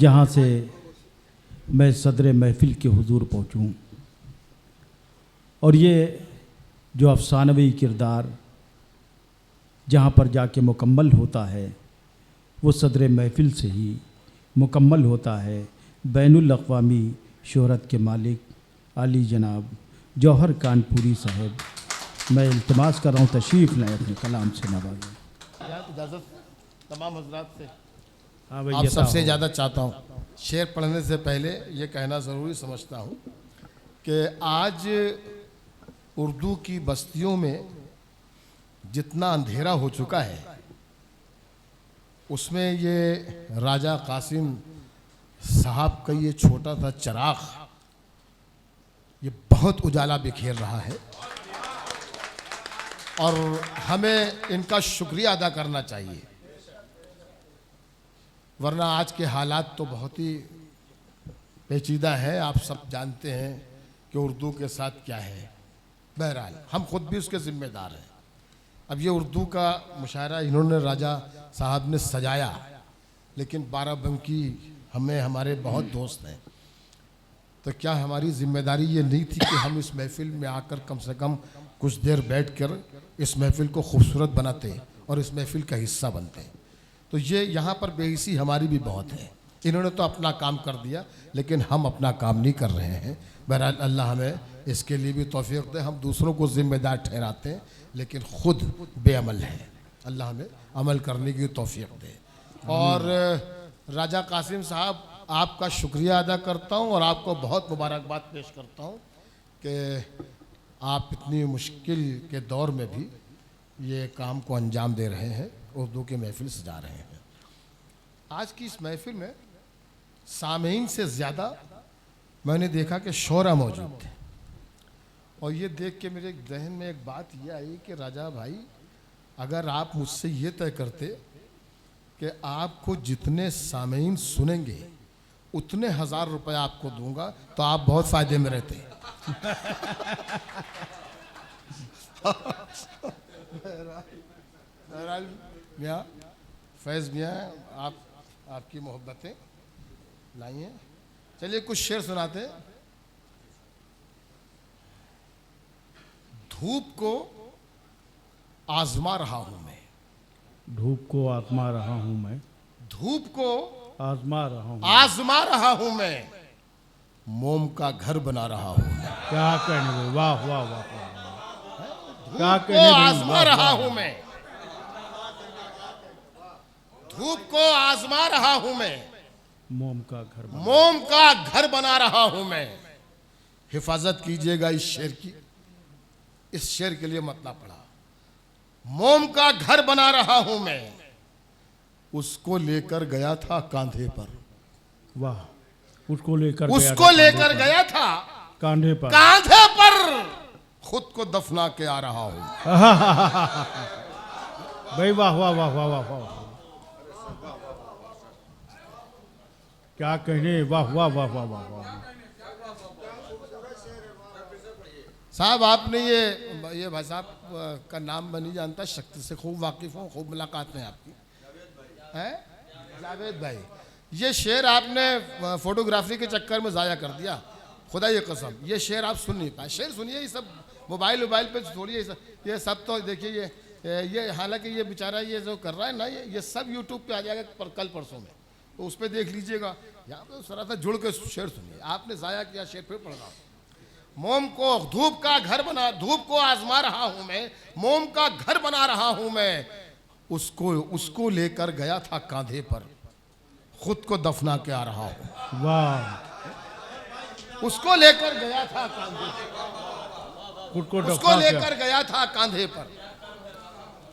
जहाँ से मैं सदर महफिल के हुजूर पहुँचूँ और ये जो अफसानवी किरदार जहाँ पर जाके मुकम्मल होता है वो सदर महफिल से ही मुकम्मल होता है। बैनुल अक़वामी शोहरत के मालिक आली जनाब जौहर कानपुरी साहब, मैं इल्तिमास कर रहा हूँ तशरीफ़ लाएं, अपने कलाम से नवाजें। इजाज़त तमाम हजरात से हाँ भाई, आप सबसे ज़्यादा चाहता हूँ, शेर पढ़ने से पहले ये कहना ज़रूरी समझता हूँ कि आज उर्दू की बस्तियों में जितना अंधेरा हो चुका है उसमें ये राजा कासिम साहब का ये छोटा सा चिराग ये बहुत उजाला बिखेर रहा है और हमें इनका शुक्रिया अदा करना चाहिए, वरना आज के हालात तो बहुत ही पेचीदा है। आप सब जानते हैं कि उर्दू के साथ क्या है। बहरहाल हम खुद भी उसके ज़िम्मेदार हैं। अब ये उर्दू का मुशायरा इन्होंने राजा साहब ने सजाया, लेकिन बाराबंकी हमें हमारे बहुत दोस्त हैं, तो क्या हमारी ज़िम्मेदारी ये नहीं थी कि हम इस महफ़िल में आकर कम से कम कुछ देर बैठकर इस महफ़िल को खूबसूरत बनाते और इस महफ़िल का हिस्सा बनते। तो ये यहाँ पर बेहिसी हमारी भी बहुत है। इन्होंने तो अपना काम कर दिया, लेकिन हम अपना काम नहीं कर रहे हैं। बहरहाल अल्लाह हमें इसके लिए भी तौफीक दे। हम दूसरों को ज़िम्मेदार ठहराते हैं लेकिन ख़ुद बेअमल हैं। अल्लाह हमें अमल करने की तौफीक दे। और राजा कासिम साहब, आपका शुक्रिया अदा करता हूँ और आपको बहुत मुबारकबाद पेश करता हूँ कि आप इतनी मुश्किल के दौर में भी ये काम को अंजाम दे रहे हैं, उर्दू की महफ़िल सजा रहे हैं। आज की इस महफ़िल में सामीन से ज़्यादा मैंने देखा कि शोरा मौजूद थे और ये देख के मेरे जहन में एक बात ये आई कि राजा भाई, अगर आप मुझसे ये तय करते कि आपको जितने सामीन सुनेंगे उतने 1000 रुपये आपको दूंगा तो आप बहुत फ़ायदे में रहते। बहरहाल मियाँ फैज़ मियाँ, आपकी मोहब्बतें लाई हैं। चलिए कुछ शेर सुनाते हैं। धूप को आजमा रहा हूं मैं, धूप को आजमा रहा हूँ मैं, धूप को आजमा रहा हूं मैं, मोम का घर बना रहा हूं मैं। क्या कहने भाई, वाह वाह वाह वाह, क्या धूप को आजमा रहा हूं मैं, धूप को आजमा रहा हूं मैं, मोम का घर बना रहा हूं मैं। हिफाजत कीजिएगा इस शेर की, इस शेर के लिए मतलब पड़ा। मोम का घर बना रहा हूं मैं, उसको लेकर गया था कांधे पर। वाह, उसको लेकर गया था कांधे पर, खुद को दफना के आ रहा हूं। भाई वाह वाह वाह वाह वाह वाह, क्या कहने, वाह वाह वाह वाह वाह वाह। साहब आपने ये भाई साहब का नाम मैं नहीं जानता, शक्ति से खूब वाकिफ़ हूँ, खूब मुलाकात में आपकी है जावेद भाई। ये शेर आपने फोटोग्राफी के चक्कर में ज़ाया कर दिया, खुदा ये कसम। ये शेर आप सुन नहीं पाए। शेर सुनिए, ये सब मोबाइल पे छोड़िए, ये सब तो देखिए ये हालांकि ये बेचारा ये जो कर रहा है ना, ये सब यूट्यूब पे आ जाएगा कल परसों में, तो उस पर देख लीजिएगा। यहाँ पर जरा सा जुड़ के शेर सुनिए। आपने ज़ाया किया, शेर फिर पढ़ रहा हूँ। मोम को धूप को आजमा रहा हूं मैं, मोम का घर बना रहा हूं मैं, उसको लेकर गया था कांधे पर, खुद को दफना के आ रहा हूं। वाह, उसको लेकर गया था कांधे पर, उसको लेकर गया था कांधे पर,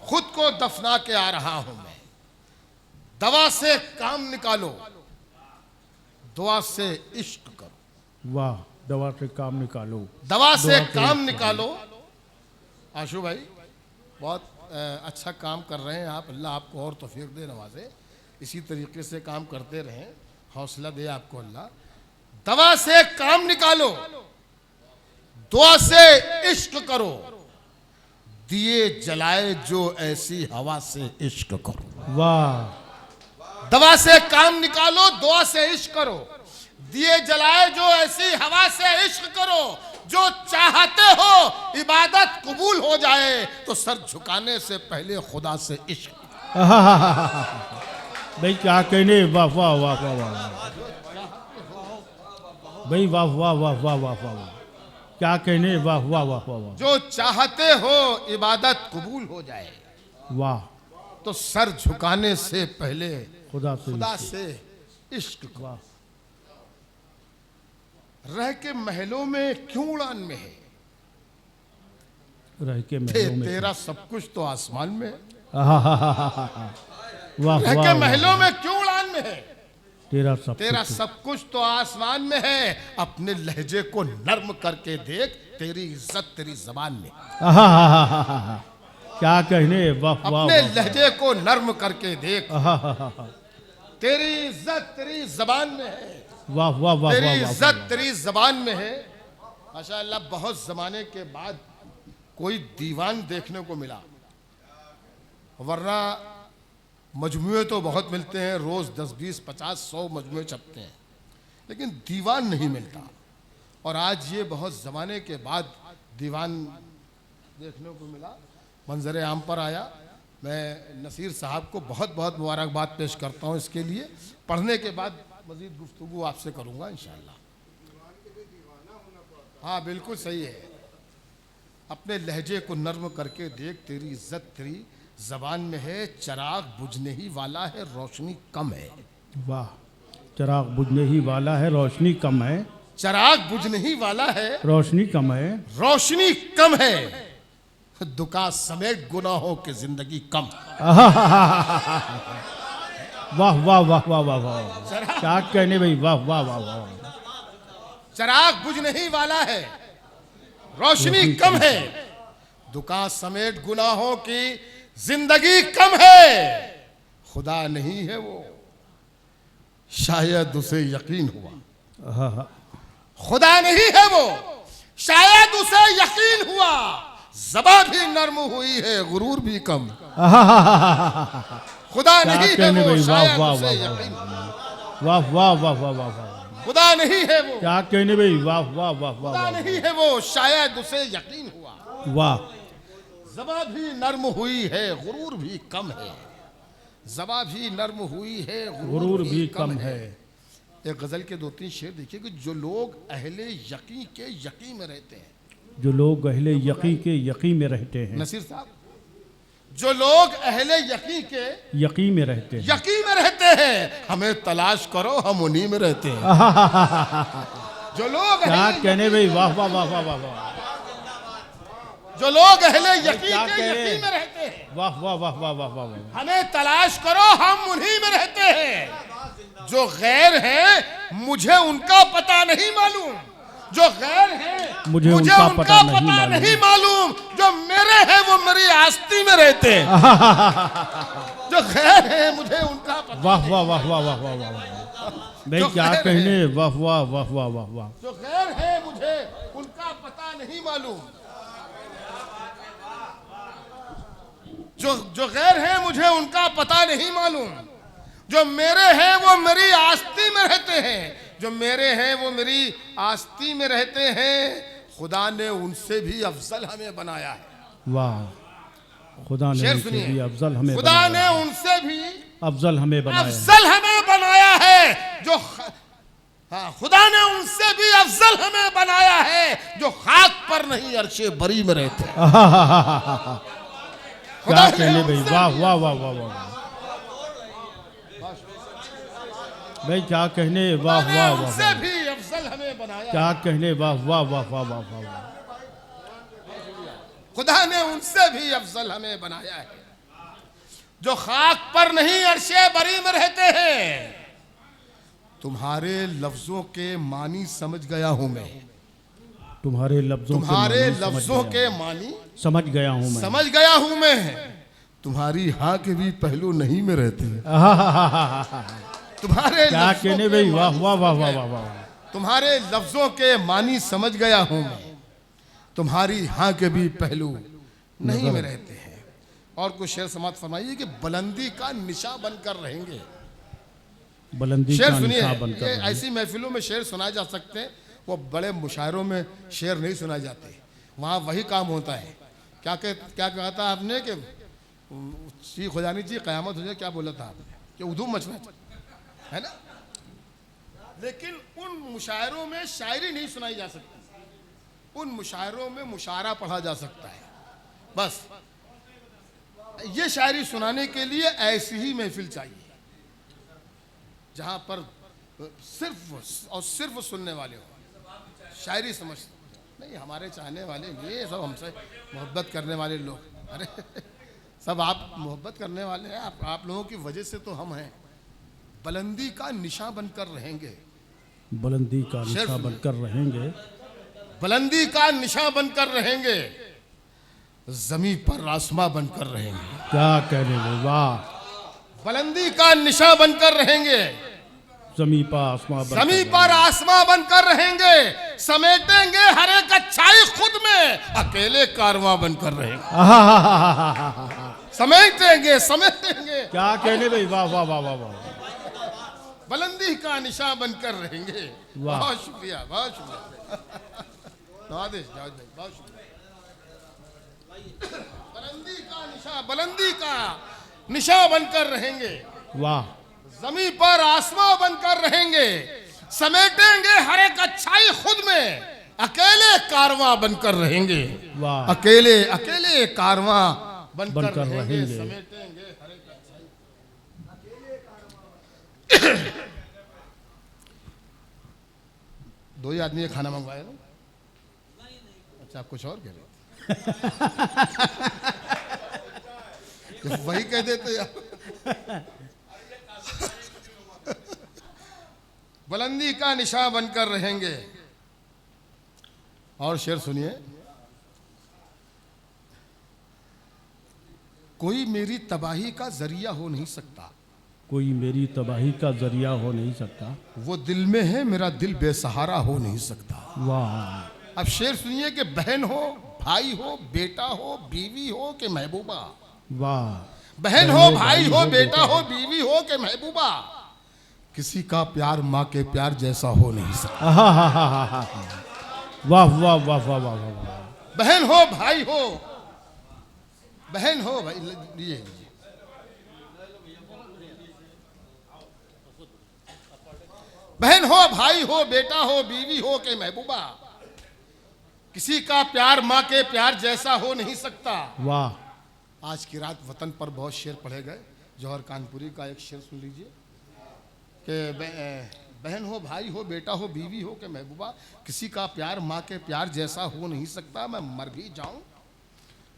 खुद को दफना के आ रहा हूं मैं। दवा से काम निकालो, दुआ से इश्क करो। वाह, दवा से काम निकालो, दवा से काम निकालो। आशु भाई बहुत अच्छा काम कर रहे हैं आप, अल्लाह आपको और तौफीक दे, नवाजे। इसी तरीके से काम करते रहें, हौसला दे आपको अल्लाह। दवा से काम निकालो, दुआ से इश्क करो, दिए जलाए जो ऐसी हवा से इश्क करो। वाह, दवा से काम निकालो, दुआ से इश्क करो, दिए जलाए जो ऐसी हवा से इश्क करो, जो चाहते हो इबादत कबूल हो जाए, तो सर झुकाने से पहले खुदा से इश्क। भाई क्या कहने, वाह वाह वाह वाह वाह भाई, वाह वाह वाह वाह वाह वाह वाह, क्या कहने, वाह वाह वाह वाह वाह, जो चाहते हो इबादत कबूल हो जाए, वाह, तो सर झुकाने से पहले खुदा खुदा से इश्क करो। वाह, रह के महलों में क्यों उड़ान में है, रह के महलों में, तेरा सब कुछ तो आसमान में है। वाह रह के वाह, महलों में क्यों उड़ान में है, तेरा सब कुछ तो आसमान में है। अपने लहजे को नर्म करके देख, तेरी इज्जत तेरी जबान में। क्या कहने, वाह वाह, अपने लहजे को नर्म करके देख, वाह तेरी इज्जत तेरी जबान में है। वाह वाह वाह, तेरी इज्जत तेरी जबान में है। माशाअल्लाह, बहुत जमाने के बाद कोई दीवान देखने को मिला, वरना मजमुए तो बहुत मिलते हैं, रोज 10, 20, 50, 100 मजमुए छपते हैं, लेकिन दीवान नहीं मिलता। और आज ये बहुत ज़माने के बाद दीवान देखने को मिला, मंजर आम पर आया। मैं नसीर साहब को बहुत बहुत मुबारकबाद पेश करता हूँ इसके लिए। पढ़ने के बाद मज़ीद गुफ्तगू आपसे करूँगा इंशाअल्लाह। हाँ बिल्कुल सही है। अपने लहजे को नर्म करके देख, तेरी इज्जत तेरी जबान में है। चिराग बुझने ही वाला है, रोशनी कम है। वाह, चिराग बुझने ही वाला है, रोशनी कम है। चिराग बुझने ही वाला है, रोशनी कम है। रोशनी कम है। दुका समेत गुनाहों की जिंदगी कम। वाह वाह वाह वाह वाह वाह, क्या कहने भाई, वाह वाह वाह वाह। चिराग बुझने ही वाला है, रोशनी कम है। दुका समेत गुनाहों की जिंदगी कम है। खुदा नहीं है वो, शायद उसे यकीन हुआ। खुदा नहीं है वो, शायद उसे यकीन हुआ। ज़बान भी नर्म हुई है, गुरूर भी कम। खुदा नहीं है वो, शायद उसे यकीन हुआ। वाह वाह वाह वाह वाह वाह, खुदा नहीं है वो, क्या कहने भाई, वाह वाह वाह वाह। खुदा नहीं है वो, शायद उसे यकीन हुआ। वाह, ज़बान भी नर्म हुई है, गुरूर भी कम है। ज़बान भी नर्म हुई है, गुरूर भी कम है। एक गजल के 2-3 शेर देखिए कि जो लोग अहले यकीन के यकीन में रहते हैं, जो लोग अहले यकीन के यकीन में रहते हैं। नसीर साहब, जो लोग अहले यकीन के यकीन में रहते हैं, यकीन में रहते हैं, हमें तलाश करो, हम उन्हीं में रहते हैं। जो लोग क्या कहने भाई, वाह वाह वाह वाह वाह वाह, जो लोग अहले यकीन के यकीन में रहते हैं, वाह वाह वाह वाह वाह वाह वाह, हमें तलाश करो, हम उन्हीं में रहते हैं। जो गैर हैं मुझे उनका पता नहीं मालूम, जो गैर हैं मुझे उनका पता नहीं मालूम। जो मेरे हैं वो मेरी आस्ती में रहते हैं। जो गैर हैं मुझे उनका पता। वाह वाह वाह वाह वाह वाह वाह भाई, क्या कहने, वाह वाह वाह वाह वाह वाह। जो गैर हैं मुझे उनका पता नहीं मालूम। जो गैर हैं मुझे उनका पता नहीं मालूम। जो मेरे हैं वो मेरी आस्ती में रहते हैं। जो मेरे हैं वो मेरी आस्ती में रहते हैं। खुदा ने उनसे भी अफजल हमें बनाया है। वाह, खुदा ने उनसे भी अफजल हमें, खुदा ने उनसे भी अफजल हमें बनाया, अफजल हमें बनाया है। जो हाँ, खुदा ने उनसे भी अफजल हमें बनाया है, जो खाक पर नहीं अर्शे बरी में रहते हैं। क्या कहने भाई, वाह वाह वाह वाह वाह भाई, क्या कहने, वाह वाह वाह, उनसे भी अफजल हमें बनाया। क्या कहने, वाह वाह वाह वाह वाह वाह। खुदा ने उनसे भी अफजल हमें बनाया है, जो खाक पर नहीं अर्शे बरी में रहते हैं। तुम्हारे लफ्जों के मानी समझ गया हूं मैं। तुम्हारे लफ्जों के मानी समझ गया हूं मैं। समझ गया हूं मैं। तुम्हारी हाँ के भी पहलू नहीं में रहते हैं। तुम्हारे क्या कहने भाई, वाह वाह वाह वाह वाह वाह। तुम्हारे लफ्जों के मानी समझ गया हूं मैं। तुम्हारी हाँ के भी पहलू नहीं में रहते हैं। और कुछ शेर समात फरमाइए कि बुलंदी का निशा बनकर रहेंगे। बुलंदी शेर का सुनिए, निशान बनकर ये रहेंगे। ऐसी महफिलों में शेर सुनाए जा सकते हैं, वो बड़े मुशायरों में शेर नहीं सुनाए जाते। वहाँ वही काम होता है। क्या कहा था आपने कि चीख हो जानी चाहिए, कयामत हो जाए, क्या बोला था आपने कि उधूम मचना चाहिए, है ना? लेकिन उन मुशायरों में शायरी नहीं सुनाई जा सकती, उन मुशायरों में मुशायरा पढ़ा जा सकता है। बस ये शायरी सुनाने के लिए ऐसी ही महफिल चाहिए जहाँ पर सिर्फ और सिर्फ सुनने वाले हो, शायरी समझ नहीं। हमारे चाहने वाले ये सब हमसे मोहब्बत करने वाले लोग, अरे सब आप मोहब्बत करने वाले हैं, आप लोगों की वजह से तो हम हैं। बुलंदी का निशान बनकर रहेंगे, बुलंदी का निशान बनकर रहेंगे, बुलंदी का निशान बनकर रहेंगे, जमीन पर आसमां बनकर रहेंगे। क्या कहने में, वाह। बुलंदी का निशान बनकर रहेंगे, जमी पर आसमां बनकर जमीन पर आसमां बनकर रहेंगे, समेटेंगे हर एक अच्छाई खुद में, अकेले कारवां बनकर रहेंगे। समेटेंगे समेटेंगे, क्या कहने भाई, वाह वाह वाह वाह वाह। बुलंदी का निशान बनकर रहेंगे। वाह। बहुत शुक्रिया, बहुत शुक्रिया नवाज़िश जावेद भाई, बहुत शुक्रिया। बुलंदी का निशान बनकर रहेंगे, वाह। जमीन पर आसमां बनकर रहेंगे, समेटेंगे हर एक अच्छाई खुद में, अकेले कारवां बनकर रहेंगे। वाह। अकेले अकेले कारवां बनकर बनकर रहेंगे, रहेंगे। समेटेंगे हर एक अच्छाई। दो ही आदमी ये खाना मंगवाए ना? अच्छा, आप कुछ और कह रहे थे? वही कह देते यार। बुलंदी का निशान बनकर रहेंगे। और शेर सुनिए, कोई मेरी तबाही का जरिया हो नहीं सकता, कोई मेरी तबाही का जरिया हो नहीं सकता, वो दिल में है मेरा दिल बेसहारा हो नहीं सकता। वाह। अब शेर सुनिए कि बहन हो, भाई हो, बेटा हो, बीवी हो कि महबूबा, वाह। बहन हो, भाई हो, बेटा हो, बीवी हो कि महबूबा, किसी का प्यार माँ के प्यार जैसा हो नहीं सकता। वाह वाह वाह वाह वाह वाह। बहन हो, भाई हो, बहन हो भाई, ये बहन हो, भाई हो, बेटा हो, बीवी हो के महबूबा, किसी का प्यार माँ के प्यार जैसा हो नहीं सकता। वाह। आज की रात वतन पर बहुत शेर पढ़े गए। जौहर कानपुरी का एक शेर सुन लीजिए कि बहन हो, भाई हो, बेटा हो, बीवी हो के महबूबा, किसी का प्यार माँ के प्यार जैसा हो नहीं सकता। मैं मर भी जाऊं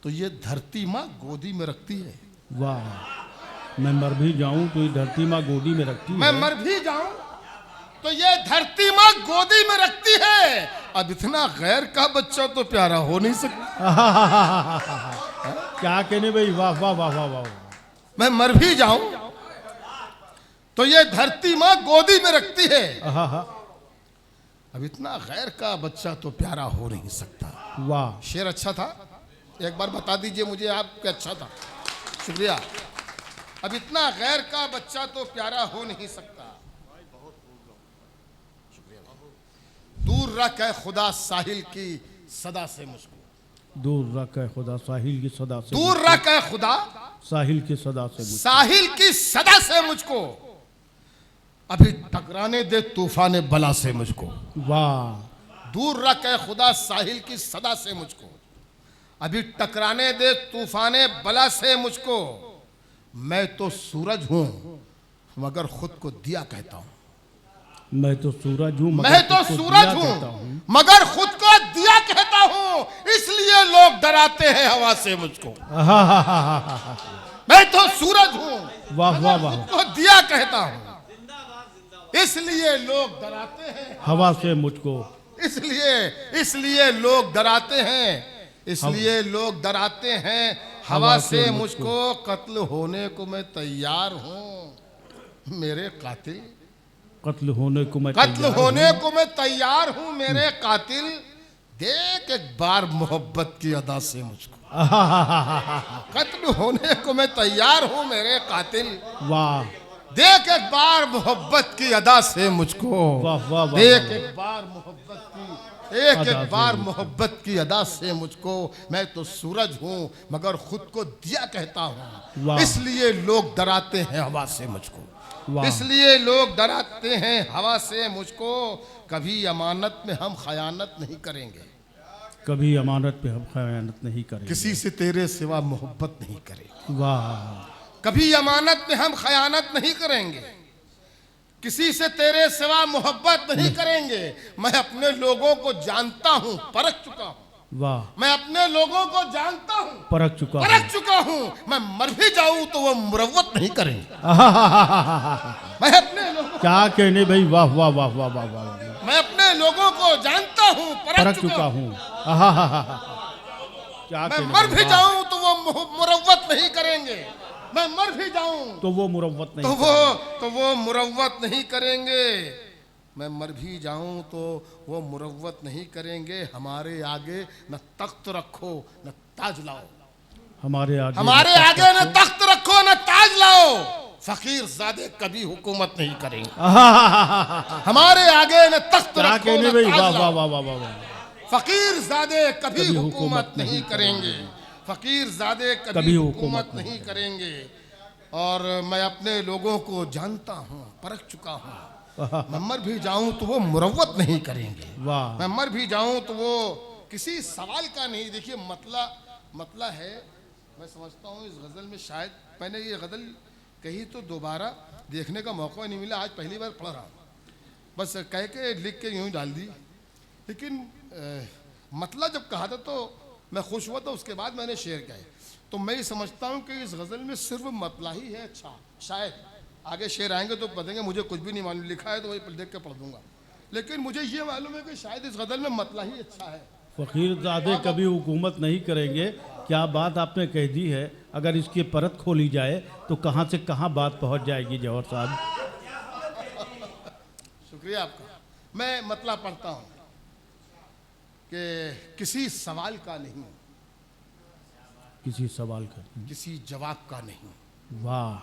तो ये धरती माँ गोदी में रखती है। वाह। मैं मर भी जाऊं तो ये धरती माँ गोदी में रखती है। मैं मर भी जाऊं तो ये धरती माँ गोदी में रखती है। अब इतना गैर का बच्चा तो प्यारा हो नहीं सकता। क्या कहने भाई, वाह वाह वाह वाह वाह। मैं मर भी जाऊं तो ये धरती माँ गोदी में रखती है। अब इतना गैर का बच्चा तो प्यारा हो नहीं सकता। वाह। शेर अच्छा था, एक बार बता दीजिए मुझे आप कि अच्छा था। शुक्रिया। अब इतना गैर का बच्चा तो प्यारा हो नहीं सकता। दूर रख है खुदा साहिल की सदा से मुझको, दूर रख है खुदा साहिल की सदा से, दूर रख है खुदा साहिल की सदा से, साहिल की सदा से मुझको, अभी टकराने दे तूफान बला से मुझको। वाह। दूर रख है खुदा साहिल की सदा से मुझको, अभी टकराने दे तूफान बला से मुझको। मैं तो सूरज हूं मगर खुद को दिया कहता हूं। मैं तो सूरज हूं, मैं तो सूरज हूं मगर खुद को दिया कहता हूं, इसलिए लोग डराते हैं हवा से मुझको। मैं तो सूरज हूं, वाह वाह वाह, खुद को दिया कहता हूं, इसलिए लोग डराते हैं हवा से मुझको। इसलिए लोग डराते हैं, इसलिए लोग डराते हैं हवा से मुझको। कत्ल होने को मैं तैयार हूं मेरे कातिल, कत्ल होने को मैं कत्ल होने को मैं तैयार हूं मेरे कातिल। देख एक बार मोहब्बत की अदा से मुझको, कत्ल होने को मैं तैयार हूं मेरे कातिल। वाह। देख एक बार मोहब्बत की अदा से मुझको, वाह वाह वाह, देख वाह। एक बार मोहब्बत की, एक अदा एक से बार मुझको। मोहब्बत की अदा से मुझको, मैं तो सूरज हूँ मगर खुद को दिया कहता हूँ, वाह। इसलिए लोग डराते हैं हवा से मुझको, वाह। इसलिए लोग डराते हैं हवा से मुझको, कभी अमानत में हम खयानत नहीं करेंगे, कभी अमानत पे हम खयानत नहीं करेंगे। किसी से तेरे सिवा मोहब्बत नहीं करेंगे, वाह। कभी अमानत में हम खयानत नहीं करेंगे, किसी से तेरे सिवा मोहब्बत नहीं करेंगे। मैं अपने लोगों को जानता हूँ, परख चुका हूँ, वाह। मैं अपने लोगों को जानता हूँ, परख चुका हूँ। परख चुका हूँ। मैं मर भी जाऊं तो वो मुरव्वत नहीं करेंगे। मैं अपने लोगों क्या कहने भाई, वाह वाह वाह वाह वाह वाह। मैं अपने लोगों को जानता हूँ, परख चुका हूँ। क्या मैं कहने मर भाई, भी वाह। जाऊं तो वो मुरव्वत नहीं करेंगे, मैं मर भी जाऊं तो वो मुरव्वत नहीं तो वो मुरव्वत नहीं करेंगे, मैं मर भी जाऊं तो वो मुरव्वत नहीं करेंगे। हमारे आगे न तख्त रखो न ताज लाओ, हमारे आगे न तख्त रखो न ताज लाओ, फकीर ज़ादे कभी हुकूमत नहीं करेंगे। हमारे आगे न तख्त क्या रखो कहने न भाई, ताज वाह वाह लाओ, वाह वाह वाह। फकीर ज़ादे कभी कभी हुकूमत नहीं करेंगे, फकीर ज़ादे कभी हुकूमत नहीं करेंगे। और मैं अपने लोगों को जानता हूँ, परख चुका हूँ, मैं मर भी जाऊं तो वो मुरव्वत नहीं करेंगे, वाह। मैं मर भी जाऊं तो वो किसी सवाल का नहीं। देखिए मतला है, मैं समझता हूँ इस गज़ल में शायद मैंने ये गज़ल कही तो दोबारा देखने का मौका नहीं मिला, आज पहली बार पढ़ रहा हूँ, बस कह के लिख के यूँ ही डाल दी। लेकिन मतला जब कहा था तो मैं खुश हुआ था, उसके बाद मैंने शेयर किया है। तो मैं ये समझता हूँ कि इस गज़ल में सिर्फ मतला ही है अच्छा, शायद आगे शेर आएंगे तो बताएंगे, मुझे कुछ भी नहीं मालूम, लिखा है तो वही देख के पढ़ दूंगा, लेकिन मुझे ये मालूम है कि शायद इस गज़ल में मतला ही अच्छा है। फकीर ज़ादे कभी हुकूमत नहीं करेंगे, क्या बात आपने कह दी है। अगर इसकी परत खोली जाए तो कहाँ से कहाँ बात पहुँच जाएगी जौहर साहब। शुक्रिया आपका। मैं मतला पढ़ता हूँ कि किसी सवाल का नहीं, किसी सवाल का, किसी जवाब का नहीं, वाह।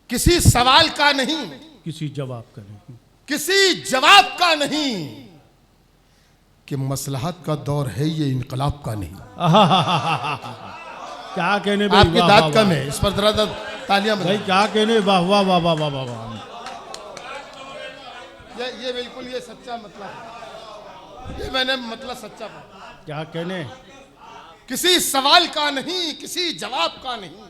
किसी सवाल का नहीं, किसी जवाब का नहीं, किसी जवाब का नहीं, कि मसलहत का दौर है ये इनकलाब का नहीं। क्या कहने भाई, आपकी वाह, दाद वाह, कम वाह। है, इस पर जरा तालियां भाई बजाएं। क्या कहने, वाह वाह वाह वाह वाह वाह वाह। ये बिल्कुल ये सच्चा मतलब है, ये मैंने मतलब सच्चा पढ़ा। क्या कहने, किसी सवाल का नहीं, किसी जवाब का नहीं,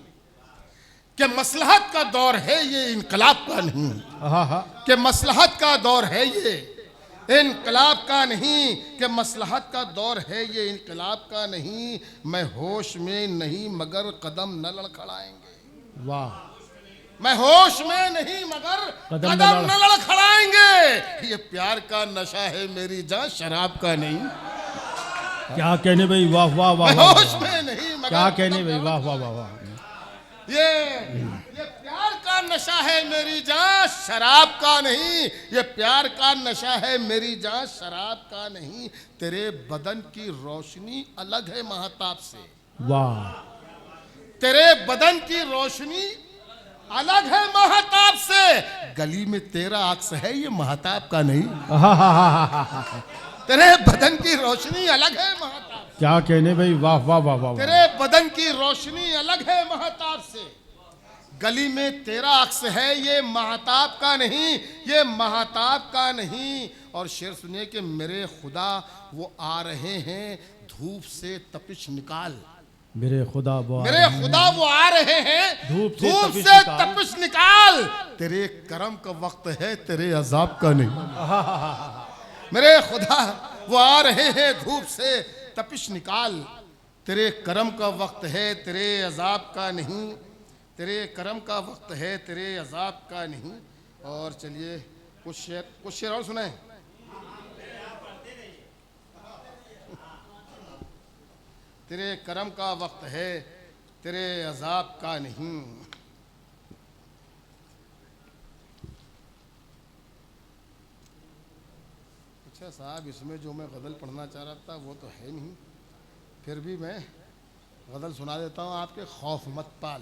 कि मसलहत का दौर है ये इनकलाब का नहीं, कि मसलहत का दौर है ये इनकलाब का नहीं, कि मसलहत का दौर है ये इनकलाब का नहीं। मैं होश में नहीं मगर कदम न लड़खड़ाएंगे, वाह। मैं होश में नहीं मगर कदम न लड़खड़ाएंगे। ये प्यार का नशा है मेरी जान, शराब का नहीं। क्या कहने भाई, वाह वाह वाह मैं वाह। होश में नहीं मगर क्या कहने भाई, वाह वाह वाह वाह। ये प्यार का नशा है मेरी जान, शराब का नहीं। ये प्यार का नशा है मेरी जान, शराब का नहीं। तेरे बदन की रोशनी अलग है महताब से, वाह। तेरे बदन की रोशनी अलग है महताब से। गली में तेरा अक्स है ये महताब का नहीं। तेरे बदन की रोशनी अलग है महताब, क्या कहने भाई, वाह वाह वाह वाह। तेरे बदन की रोशनी अलग है महताब से। गली में तेरा अक्स है ये महताब का नहीं, ये महताब का नहीं। और शेर सुनिए कि मेरे खुदा वो आ रहे हैं धूप से तपिश निकाल, मेरे खुदा वो आ रहे हैं धूप से तपिश निकाल। तेरे करम का वक्त है तेरे अजाब का नहीं। मेरे खुदा वो आ रहे हैं धूप से तपिश निकाल। तेरे करम का वक्त है तेरे अजाब का नहीं, तेरे करम का वक्त है तेरे अजाब का नहीं। और चलिए कुछ शेर और सुनाएं। तेरे करम का वक्त है तेरे अजाब का नहीं। अच्छा साहब, इसमें जो मैं गज़ल पढ़ना चाह रहा था वो तो है नहीं, फिर भी मैं गज़ल सुना देता हूँ आपके। खौफ मत पाल,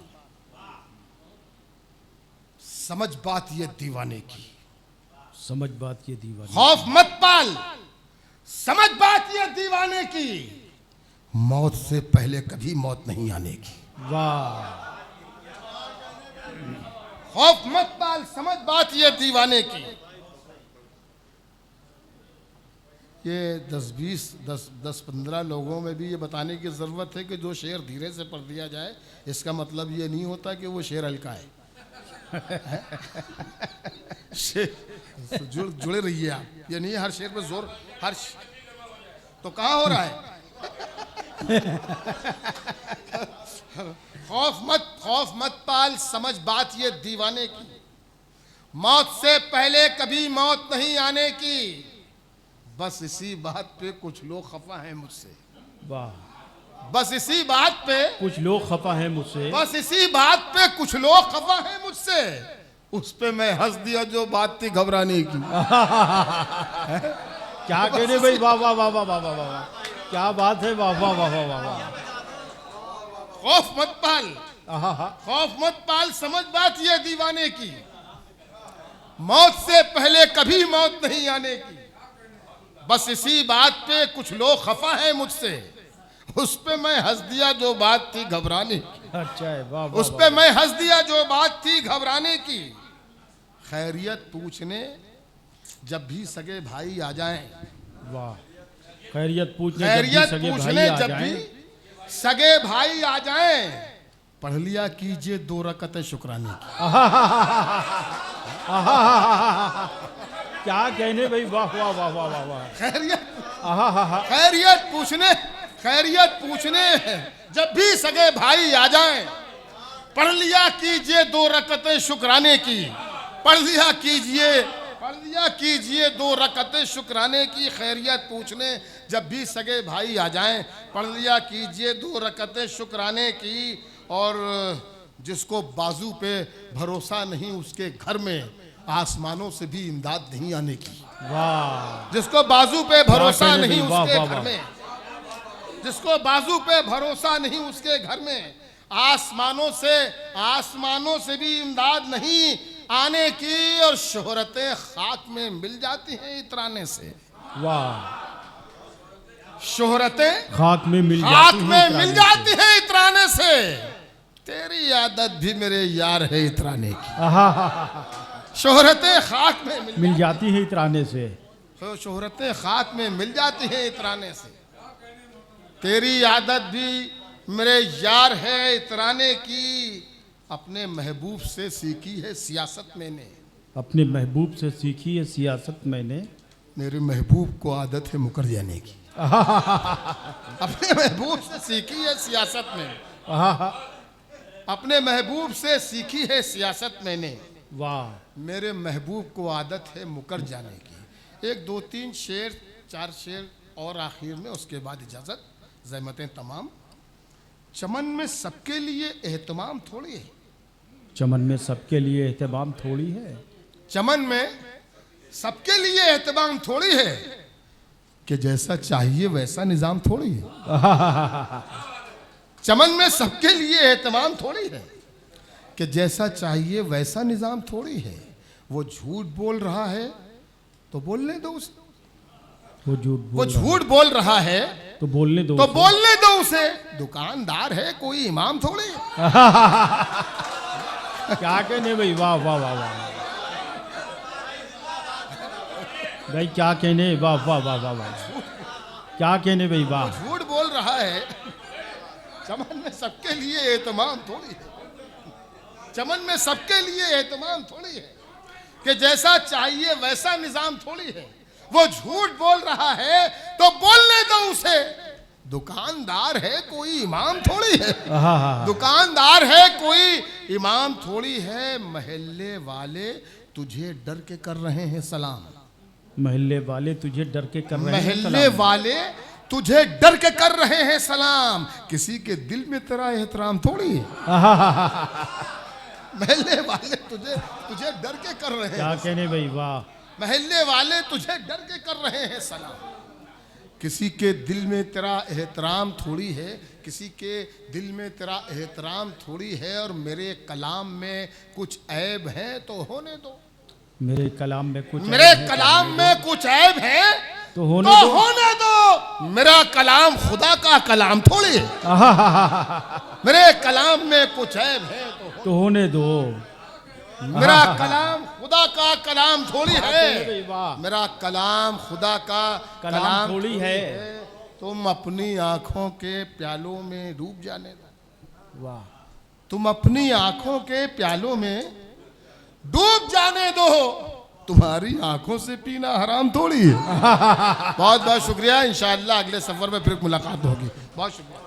समझ बात ये दीवाने की, समझ बात ये दीवाने, खौफ मत पाल समझ बात ये दीवाने की, मौत से पहले कभी मौत नहीं आने की। वाह, खौफ मत पाल समझ बात ये दीवाने की। ये 10-15 लोगों में भी ये बताने की ज़रूरत है कि जो शेर धीरे से पढ़ दिया जाए इसका मतलब ये नहीं होता कि वो शेर हल्का है। जुड़े रहिए आप, ये नहीं हर शेर पे जोर तो कहाँ हो रहा है। खौफ मत पाल समझ बात ये दीवाने की, मौत से पहले कभी मौत नहीं आने की, बस इसी बात पे कुछ लोग खफा हैं मुझसे। वाह, बस इसी बात पे कुछ लोग खफा हैं मुझसे, बस इसी बात पे कुछ लोग खफा हैं मुझसे, उस पे मैं हंस दिया जो बात थी घबराने की। क्या कहने भाई, वाह वाह वाह वाह वाह वाह वाह, क्या बात है, वाह वाह वाह वाह वाह। खौफ मत पाल समझ बात ये दीवाने की, मौत से पहले कभी मौत नहीं आने की, बस इसी बात पे कुछ लोग खफा हैं मुझसे, उस पे मैं हंस दिया जो बात थी घबराने की। अच्छा है, वाह, उस पे मैं हंस दिया जो बात थी घबराने की। खैरियत पूछने जब भी सगे भाई आ जाएं, वाह, खैरियत पूछने जब भी सगे भाई आ जाएं, पढ़ लिया कीजिए 2 रकअतें शुक्राने की। क्या कहने भाई, वाह वाह वाह वाह वाह वाह। खैरियत पूछने जब भी सगे भाई आ जाएं, पढ़ लिया कीजिए 2 रकअतें शुक्राने की, पढ़ लिया कीजिए 2 रकअतें शुक्राने की। खैरियत पूछने जब भी सगे भाई आ जाएं, पढ़ लिया कीजिए 2 रकअतें शुक्राने की। और जिसको बाजू पे भरोसा नहीं उसके घर में आसमानों से भी इमदाद नहीं आने की। वाह, जिसको बाजू पे भरोसा नहीं वाह, उसके वाह, घर वाह। में, जिसको बाजू पे भरोसा नहीं उसके घर में आसमानों से भी इमदाद नहीं आने की। और शोहरतें खाक में मिल जाती हैं इतराने से। वाह, शोहरतें खाक में मिल जाती हैं इतराने से। तेरी आदत भी मेरे यार है इतराने की। शोहरतें खाक में मिल जाती है इतराने से, शोहरतें खाक में मिल जाती हैं इतराने से। तेरी आदत भी मेरे यार है इतराने की। अपने महबूब से सीखी है सियासत मैंने, अपने महबूब से सीखी है सियासत मैंने, मेरे महबूब को आदत है मुकर जाने की। अपने महबूब से सीखी है सियासत मैंने, अपने महबूब से सीखी है सियासत मैंने। वाह, मेरे महबूब को आदत है मुकर जाने की। 1 2 3 शेर 4 शेर और आखिर में, उसके बाद इजाज़त। ज़हमतें तमाम। चमन में सबके लिए एहतमाम थोड़ी है, चमन में सबके लिए एहतमाम थोड़ी है, चमन में सबके लिए एहतमाम थोड़ी है, कि जैसा चाहिए वैसा निज़ाम थोड़ी है। चमन में सबके लिए एहतमाम थोड़ी है, कि जैसा चाहिए वैसा निज़ाम थोड़ी है। वो झूठ बोल रहा है तो बोलने दो उसे, वो झूठ बोल रहा है तो बोलने दो, बोलने दो उसे। दुकानदार है कोई इमाम थोड़ी है। क्या कहने भाई, वाह वाह वाह वाह भाई, क्या कहने, वाह वाह वाह वाह वाह, क्या कहने भाई, वाह। झूठ बोल रहा है, चमन में सबके लिए एहतमाम थोड़ी है, चमन में सबके लिए एहतमाम थोड़ी है, कि जैसा चाहिए वैसा निजाम थोड़ी है। वो झूठ बोल रहा है तो बोलने दो उसे। दुकानदार है कोई इमाम थोड़ी है, दुकानदार है कोई इमाम थोड़ी है। महल्ले वाले तुझे डर के कर रहे हैं सलाम, महल्ले वाले तुझे डर के कर रहे हैं सलाम, महल्ले वाले तुझे डर के कर रहे हैं सलाम। किसी के दिल में तेरा एहतराम थोड़ी है। महल्ले वाले तुझे डर के कर रहे हैं, क्या कहने भाई, वाह। महल्ले वाले तुझे डर के कर रहे हैं सलाम। किसी के दिल में तेरा एहतराम थोड़ी है, किसी के दिल में तेरा एहतराम थोड़ी है, और मेरे कलाम में कुछ ऐब है तो होने दो। मेरे कलाम में कुछ मेरे ऐब है तो कलाम होने में कुछ ऐब है तो होने दो। होने दो। मेरा कलाम खुदा का कलाम थोड़ी है। मेरे कलाम में कुछ ऐब है तो होने दो। मेरा कलाम खुदा का कलाम थोड़ी है। वाह, मेरा कलाम खुदा का कलाम थोड़ी है। तुम अपनी आंखों के प्यालों में डूब जाने दो। वाह, तुम अपनी आंखों के प्यालों में डूब जाने दो। तुम्हारी आंखों से पीना हराम थोड़ी है। बहुत बहुत शुक्रिया। इंशाअल्लाह अगले सफर में फिर मुलाकात होगी। बहुत शुक्रिया।